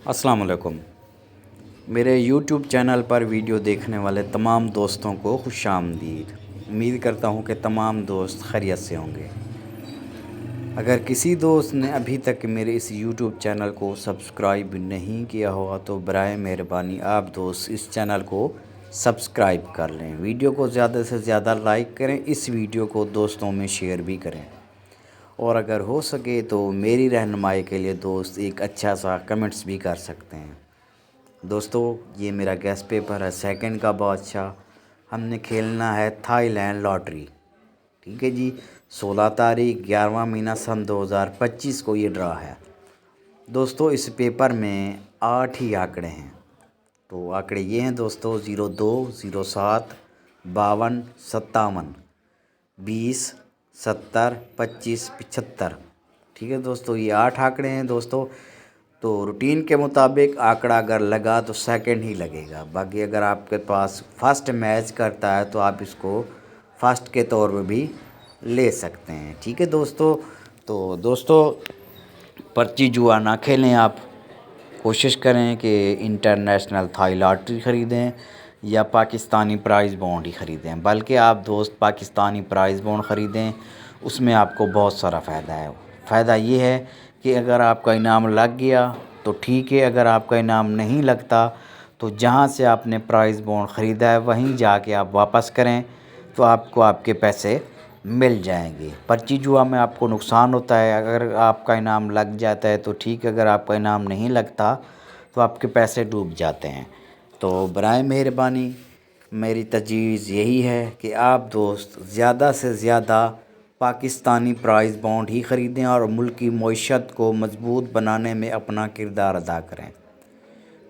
السلام علیکم۔ میرے یوٹیوب چینل پر ویڈیو دیکھنے والے تمام دوستوں کو خوش آمدید۔ امید کرتا ہوں کہ تمام دوست خیریت سے ہوں گے۔ اگر کسی دوست نے ابھی تک میرے اس یوٹیوب چینل کو سبسکرائب نہیں کیا ہوگا تو برائے مہربانی آپ دوست اس چینل کو سبسکرائب کر لیں، ویڈیو کو زیادہ سے زیادہ لائک کریں، اس ویڈیو کو دوستوں میں شیئر بھی کریں، اور اگر ہو سکے تو میری رہنمائی کے لیے دوست ایک اچھا سا کمنٹس بھی کر سکتے ہیں۔ دوستو، یہ میرا گیس پیپر ہے سیکنڈ کا بادشاہ۔ ہم نے کھیلنا ہے تھائی لینڈ لاٹری، ٹھیک ہے جی۔ 16 تاریخ 11واں مہینہ سن 2025 کو یہ ڈرا ہے۔ دوستو، اس پیپر میں 8 ہی آنکڑے ہیں، تو آنکڑے یہ ہیں دوستو: 02 07 52 57 20 70 25 75، ٹھیک ہے دوستو۔ یہ 8 آنکڑے ہیں دوستو۔ تو روٹین کے مطابق آنکڑا اگر لگا تو سیکنڈ ہی لگے گا، باقی اگر آپ کے پاس فرسٹ میچ کرتا ہے تو آپ اس کو فرسٹ کے طور پہ بھی لے سکتے ہیں، ٹھیک ہے دوستو۔ تو دوستو، پرچی جوا نہ کھیلیں، آپ کوشش کریں کہ انٹرنیشنل تھائی لاٹری خریدیں یا پاکستانی پرائز بانڈ ہی خریدیں، بلکہ آپ دوست پاکستانی پرائز بانڈ خریدیں، اس میں آپ کو بہت سارا فائدہ ہے۔ فائدہ یہ ہے کہ اگر آپ کا انعام لگ گیا تو ٹھیک ہے، اگر آپ کا انعام نہیں لگتا تو جہاں سے آپ نے پرائز بانڈ خریدا ہے وہیں جا کے آپ واپس کریں تو آپ کو آپ کے پیسے مل جائیں گے۔ پرچی جوا میں آپ کو نقصان ہوتا ہے، اگر آپ کا انعام لگ جاتا ہے تو ٹھیک ہے، اگر آپ کا انعام نہیں لگتا تو آپ کے پیسے ڈوب جاتے ہیں۔ تو برائے مہربانی میری تجویز یہی ہے کہ آپ دوست زیادہ سے زیادہ پاکستانی پرائز بانڈ ہی خریدیں اور ملکی معیشت کو مضبوط بنانے میں اپنا کردار ادا کریں،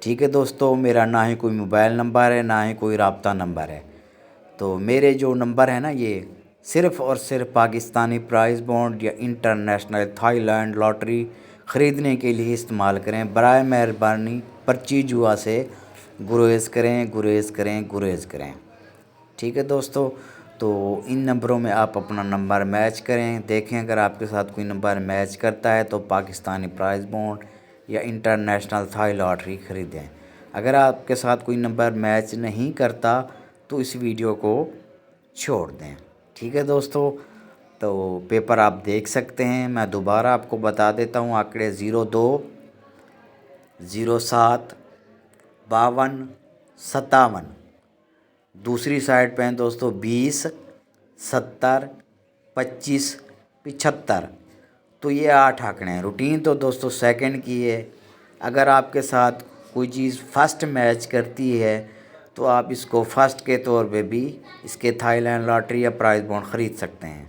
ٹھیک ہے دوستو۔ میرا نہ ہی کوئی موبائل نمبر ہے، نہ ہی کوئی رابطہ نمبر ہے، تو میرے جو نمبر ہے نا، یہ صرف اور صرف پاکستانی پرائز بانڈ یا انٹرنیشنل تھائی لینڈ لاٹری خریدنے کے لیے استعمال کریں۔ برائے مہربانی پرچی جوا سے گریز کریں، گریز کریں، گریز کریں، ٹھیک ہے دوستو۔ تو ان نمبروں میں آپ اپنا نمبر میچ کریں، دیکھیں اگر آپ کے ساتھ کوئی نمبر میچ کرتا ہے تو پاکستانی پرائز بانڈ یا انٹرنیشنل تھائی لاٹری خریدیں۔ اگر آپ کے ساتھ کوئی نمبر میچ نہیں کرتا تو اس ویڈیو کو چھوڑ دیں، ٹھیک ہے دوستو۔ تو پیپر آپ دیکھ سکتے ہیں، میں دوبارہ آپ کو بتا دیتا ہوں۔ آنکڑے 02 07 52 57، دوسری سائڈ پہ ہیں دوستو 20 70 25 75۔ تو یہ 8 آنکڑے ہیں۔ روٹین تو دوستو سیکنڈ کی ہے، اگر آپ کے ساتھ کوئی چیز فرسٹ میچ کرتی ہے تو آپ اس کو فرسٹ کے طور پہ بھی اس کے تھائی لینڈ لاٹری یا پرائز بانڈ خرید سکتے ہیں۔